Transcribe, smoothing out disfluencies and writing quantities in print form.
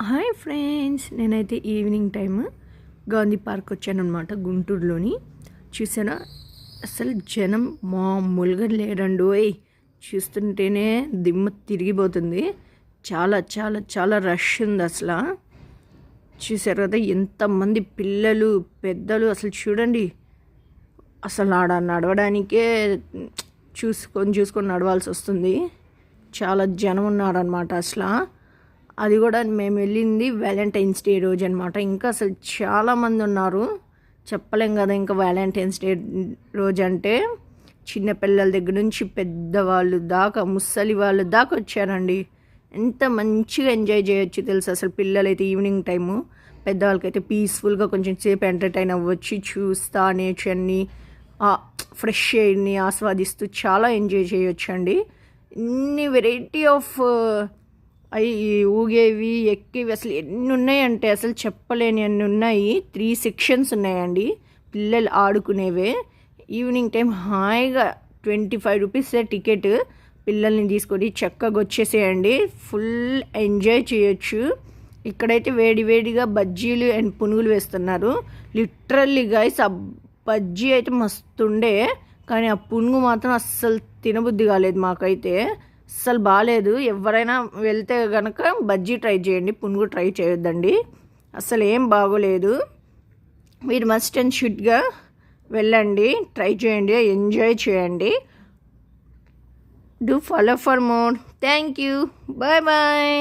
Hi friends, నేనైతే evening time Gandhi park వచ్చానమాట గుంటూరులోని. చూసారా అసలు జనం మామూలుగా లేరండి. చూస్తుంటేనే దిమ్మ తిరిగిపోతుంది. చాలా చాలా చాలా రష్ ఉంది అసలు. చూసారు కదా ఎంతమంది పిల్లలు పెద్దలు, అసలు చూడండి. అసలు ఆడ నడవడానికే చూసుకొని నడవాల్సి వస్తుంది. చాలా జనం ఉన్నారనమాట అసలు. అది కూడా మేము వెళ్ళింది వ్యాలంటైన్స్ డే రోజు అనమాట. ఇంకా అసలు చాలామంది ఉన్నారు, చెప్పలేం కదా. ఇంకా వ్యాలంటైన్స్ డే రోజు అంటే చిన్నపిల్లల దగ్గర నుంచి పెద్దవాళ్ళు దాకా, ముసలి వాళ్ళు దాకా వచ్చారండి. ఎంత మంచిగా ఎంజాయ్ చేయొచ్చు తెలుసు అసలు. పిల్లలైతే ఈవినింగ్ టైము, పెద్దవాళ్ళకైతే పీస్ఫుల్గా కొంచెం సేపు ఎంటర్టైన్ అవ్వచ్చు. చూస్తా నేచర్ని, ఫ్రెష్ ఎయిర్ని ఆస్వాదిస్తూ చాలా ఎంజాయ్ చేయొచ్చు అండి. ఇన్ని వెరైటీ ఆఫ్ అవి ఊగేవి ఎక్కేవి అసలు ఎన్ని ఉన్నాయంటే అసలు చెప్పలేని అన్ని ఉన్నాయి. 3 సెక్షన్స్ ఉన్నాయండి పిల్లలు ఆడుకునేవే. ఈవినింగ్ టైం హాయిగా 25 రూపీస్ టికెట్. పిల్లల్ని తీసుకొని చక్కగా వచ్చేసేయండి, ఫుల్ ఎంజాయ్ చేయొచ్చు. ఇక్కడైతే వేడివేడిగా బజ్జీలు అండ్ పునుగులు వేస్తున్నారు. లిటరల్లీ గైస్, ఆ బజ్జీ అయితే మస్తుండే, కానీ ఆ పునుగు మాత్రం అస్సలు తినబుద్ధి కాలేదు మాకైతే. అస్సలు బాగాలేదు. ఎవరైనా వెళ్తే కనుక బజ్జీ ట్రై చేయండి, పునుగు ట్రై చేయొద్దండి, అస్సలు ఏం బాగోలేదు. మీరు మస్ట్ అండ్ షుడ్గా వెళ్ళండి, ట్రై చేయండి, ఎంజాయ్ చేయండి. Do follow for more. Thank you, bye bye.